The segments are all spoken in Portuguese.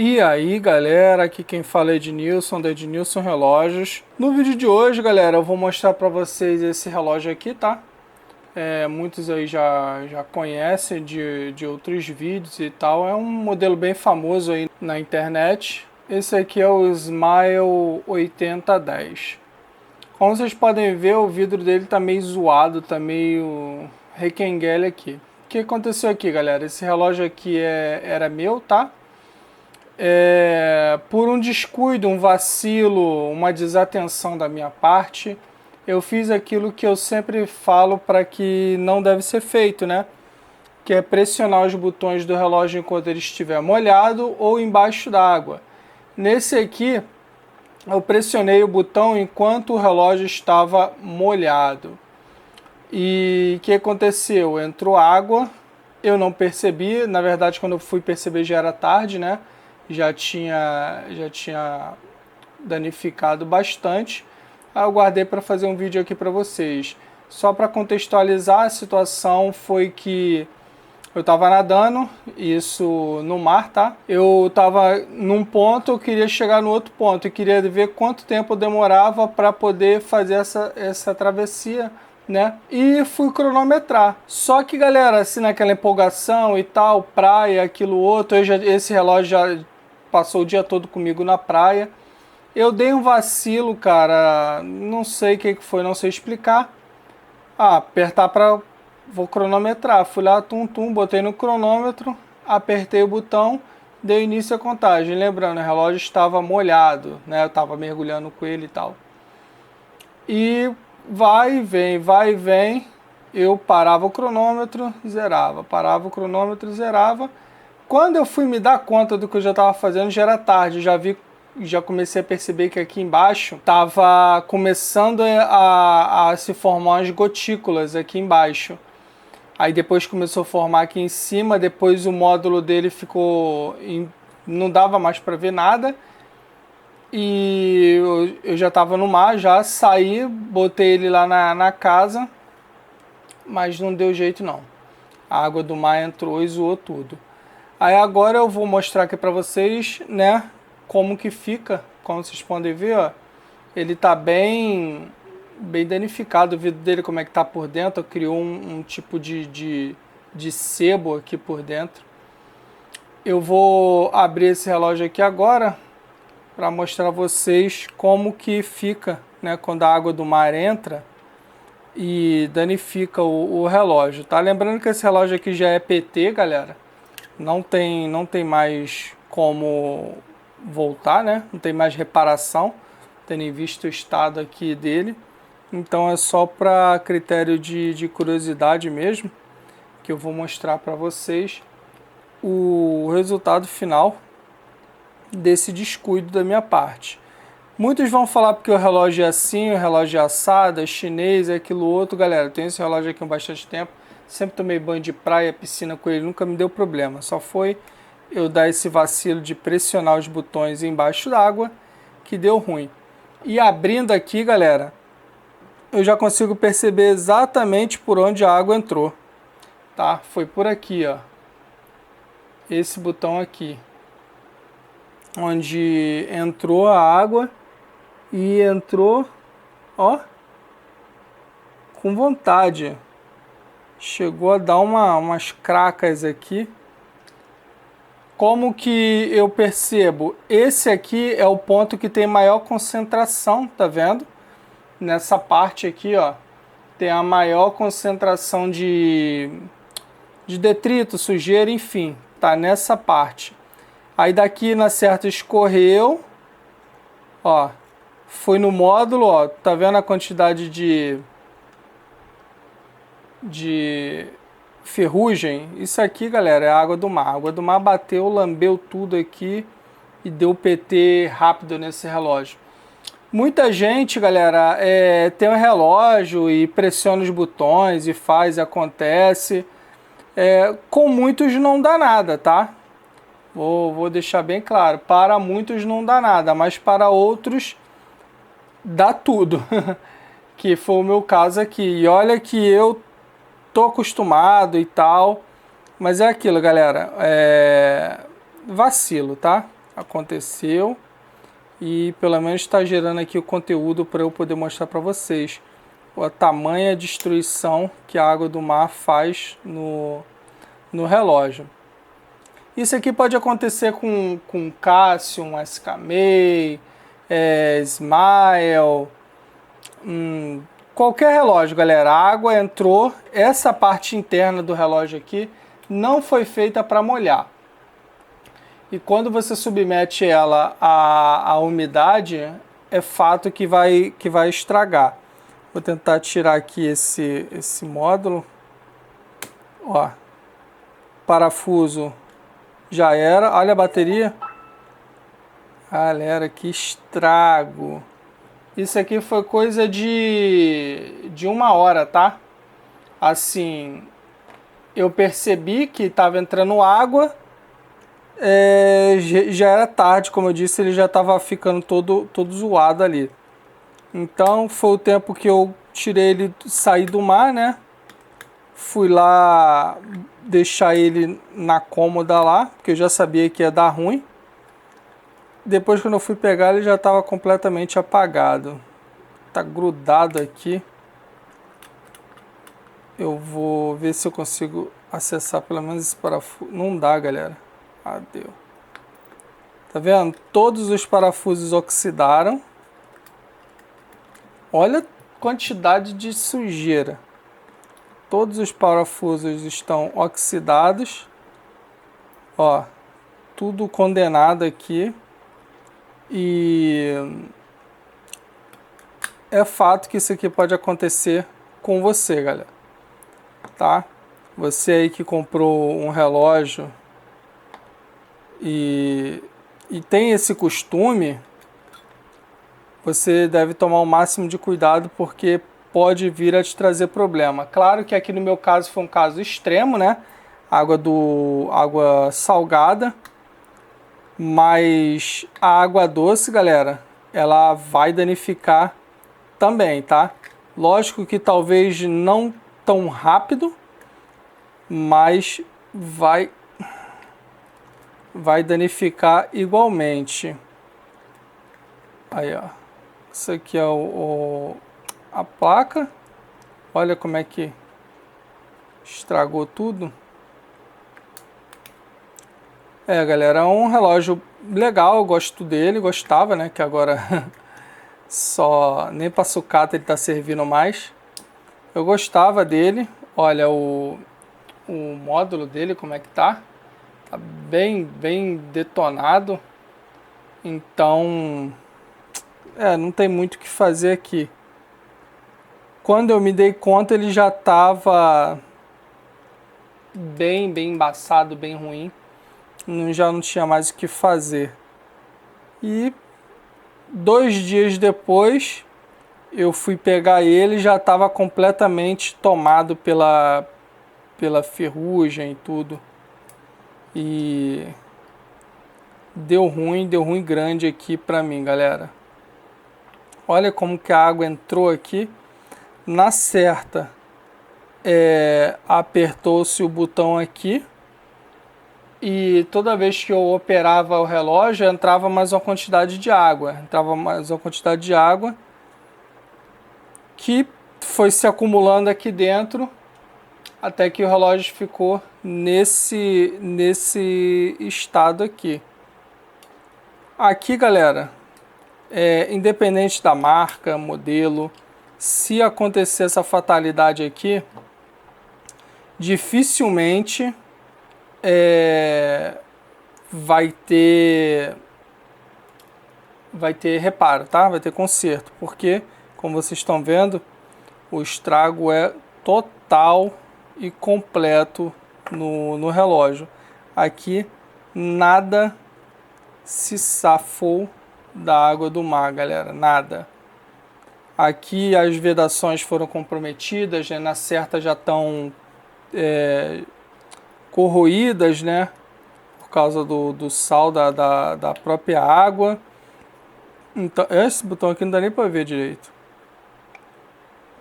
E aí galera, aqui quem fala é Ednilson, da Ednilson Relógios. No vídeo de hoje, galera, eu vou mostrar para vocês esse relógio aqui, tá? Muitos aí já conhecem de outros vídeos e tal. É um modelo bem famoso aí na internet. Esse aqui é o Smile 8010. Como vocês podem ver, o vidro dele tá meio zoado, tá meio requenguele aqui. O que aconteceu aqui, galera? Esse relógio aqui era meu, tá? Por um descuido, um vacilo, uma desatenção da minha parte, eu fiz aquilo que eu sempre falo para que não deve ser feito, né? Que é pressionar os botões do relógio enquanto ele estiver molhado ou embaixo d'água. Nesse aqui, eu pressionei o botão enquanto o relógio estava molhado. E o que aconteceu? Entrou água, eu não percebi, na verdade quando eu fui perceber já era tarde, né? Já tinha danificado bastante. Aí eu guardei para fazer um vídeo aqui para vocês. Só para contextualizar, a situação foi que eu estava nadando, isso no mar, tá? Eu estava num ponto, eu queria chegar no outro ponto. Eu queria ver quanto tempo demorava para poder fazer essa travessia, né? E fui cronometrar. Só que, galera, assim, naquela empolgação e tal, praia, aquilo outro, esse relógio já passou o dia todo comigo na praia. Eu dei um vacilo, cara, não sei o que foi, não sei explicar. Apertar para... Vou cronometrar. Fui lá, botei no cronômetro, apertei o botão, dei início à contagem. Lembrando, o relógio estava molhado, né? Eu estava mergulhando com ele e tal. E vai e vem. Eu parava o cronômetro, zerava. Parava o cronômetro, zerava. Quando eu fui me dar conta do que eu já estava fazendo, já era tarde. Já comecei a perceber que aqui embaixo estava começando a se formar as gotículas aqui embaixo. Aí depois começou a formar aqui em cima, depois o módulo dele ficou... não dava mais para ver nada. E eu já estava no mar, já saí, botei ele lá na casa, mas não deu jeito não. A água do mar entrou e zoou tudo. Aí agora eu vou mostrar aqui para vocês, né, como que fica, como vocês podem ver, ó. Ele tá bem danificado, o vidro dele como é que tá por dentro, criou um tipo de sebo aqui por dentro. Eu vou abrir esse relógio aqui agora para mostrar a vocês como que fica, né, quando a água do mar entra e danifica o relógio, tá? Lembrando que esse relógio aqui já é PT, galera. Não tem mais como voltar, né? Não tem mais reparação, tendo em vista o estado aqui dele. Então é só para critério de curiosidade mesmo que eu vou mostrar para vocês o resultado final desse descuido da minha parte. Muitos vão falar porque o relógio é assim, o relógio é assado, é chinês, é aquilo outro. Galera, eu tenho esse relógio aqui há bastante tempo. Sempre tomei banho de praia, piscina com ele, nunca me deu problema. Só foi eu dar esse vacilo de pressionar os botões embaixo d'água que deu ruim. E abrindo aqui, galera, eu já consigo perceber exatamente por onde a água entrou. Tá? Foi por aqui, ó. Esse botão aqui. Onde entrou a água e entrou, ó, com vontade. Chegou a dar umas cracas aqui. Como que eu percebo? Esse aqui é o ponto que tem maior concentração, tá vendo? Nessa parte aqui, ó, tem a maior concentração de detrito, sujeira, enfim, tá nessa parte. Aí daqui na certa escorreu, ó, foi no módulo, ó, tá vendo a quantidade de ferrugem? Isso aqui, galera, é a água do mar. A água do mar bateu, lambeu tudo aqui e deu PT rápido nesse relógio. Muita gente, galera, tem um relógio e pressiona os botões e faz, acontece. Com muitos não dá nada, tá? Vou deixar bem claro. Para muitos não dá nada, mas para outros dá tudo. Que foi o meu caso aqui. E olha que eu tô acostumado e tal, mas é aquilo, galera, vacilo, tá? Aconteceu. E pelo menos está gerando aqui o conteúdo para eu poder mostrar para vocês a tamanha destruição que a água do mar faz no relógio. Isso aqui pode acontecer com Casio, SKMei, Smile, qualquer relógio, galera. A água entrou, essa parte interna do relógio aqui não foi feita para molhar. E quando você submete ela à umidade, é fato que vai estragar. Vou tentar tirar aqui esse módulo. Ó, parafuso já era. Olha a bateria. Galera, que estrago. Isso aqui foi coisa de 1 hora, tá? Assim, eu percebi que estava entrando água. Já era tarde, como eu disse, ele já estava ficando todo zoado ali. Então foi o tempo que eu tirei ele, saí do mar, né? Fui lá deixar ele na cômoda lá, porque eu já sabia que ia dar ruim. Depois, quando eu fui pegar, ele já estava completamente apagado. Tá grudado aqui. Eu vou ver se eu consigo acessar pelo menos esse parafuso. Não dá, galera. Adeus. Tá vendo? Todos os parafusos oxidaram. Olha a quantidade de sujeira. Todos os parafusos estão oxidados. Ó, tudo condenado aqui. E é fato que isso aqui pode acontecer com você, galera. Tá? Você aí que comprou um relógio e tem esse costume, você deve tomar o máximo de cuidado, porque pode vir a te trazer problema. Claro que aqui no meu caso foi um caso extremo, né? Água salgada, mas a água doce, galera, ela vai danificar também, tá? Lógico que talvez não tão rápido, mas vai danificar igualmente. Aí, ó. Isso aqui é a placa. Olha como é que estragou tudo. Galera, é um relógio legal, eu gosto dele, gostava, né? Que agora só nem para sucata ele tá servindo mais. Eu gostava dele. Olha o módulo dele, como é que tá. Tá bem detonado. Então, não tem muito o que fazer aqui. Quando eu me dei conta, ele já estava bem embaçado, bem ruim. Já não tinha mais o que fazer. E 2 dias depois, eu fui pegar ele, já estava completamente tomado pela ferrugem e tudo. E deu ruim grande aqui pra mim, galera. Olha como que a água entrou aqui. Na certa, apertou-se o botão aqui, e toda vez que eu operava o relógio, entrava mais uma quantidade de água. Que foi se acumulando aqui dentro, até que o relógio ficou nesse estado aqui. Aqui, galera, independente da marca, modelo, se acontecer essa fatalidade aqui, dificilmente vai ter reparo, tá? Vai ter conserto, porque, como vocês estão vendo, o estrago é total e completo no relógio. Aqui nada se safou da água do mar, galera, nada. Aqui as vedações foram comprometidas, né? Na certa já estão corroídas, né? Por causa do sal da própria água. Então, esse botão aqui não dá nem para ver direito.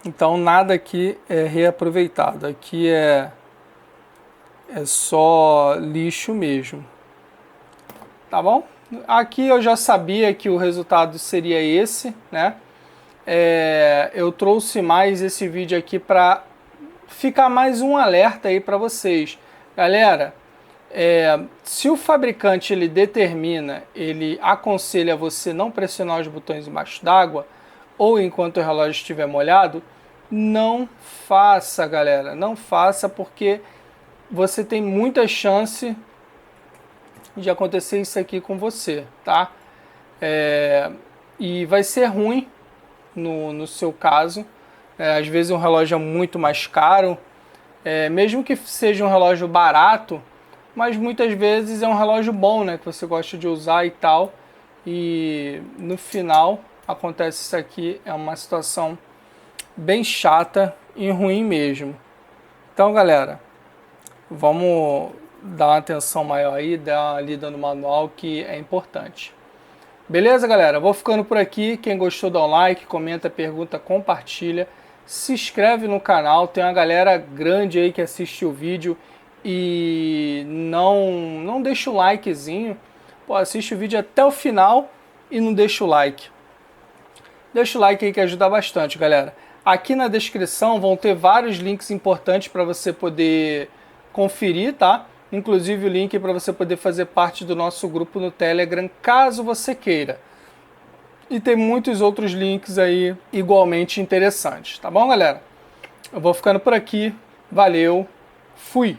Então nada aqui é reaproveitado. Aqui é só lixo mesmo. Tá bom? Aqui eu já sabia que o resultado seria esse, né? Eu trouxe mais esse vídeo aqui para ficar mais um alerta aí para vocês. Galera, se o fabricante ele determina, ele aconselha você não pressionar os botões embaixo d'água ou enquanto o relógio estiver molhado, não faça, galera. Não faça, porque você tem muita chance de acontecer isso aqui com você, tá? E vai ser ruim no seu caso. Às vezes um relógio é muito mais caro, mesmo que seja um relógio barato, mas muitas vezes é um relógio bom, né, que você gosta de usar e tal, e no final acontece isso aqui, é uma situação bem chata e ruim mesmo. Então, galera, vamos dar uma atenção maior aí, dar uma lida no manual, que é importante. Beleza, galera? Vou ficando por aqui. Quem gostou, dá um like, comenta, pergunta, compartilha. Se inscreve no canal. Tem uma galera grande aí que assiste o vídeo e não deixa o likezinho. Pô, assiste o vídeo até o final e não deixa o like. Deixa o like aí que ajuda bastante, galera. Aqui na descrição vão ter vários links importantes para você poder conferir, tá? Inclusive o link para você poder fazer parte do nosso grupo no Telegram, caso você queira. E tem muitos outros links aí igualmente interessantes, tá bom, galera? Eu vou ficando por aqui. Valeu, fui!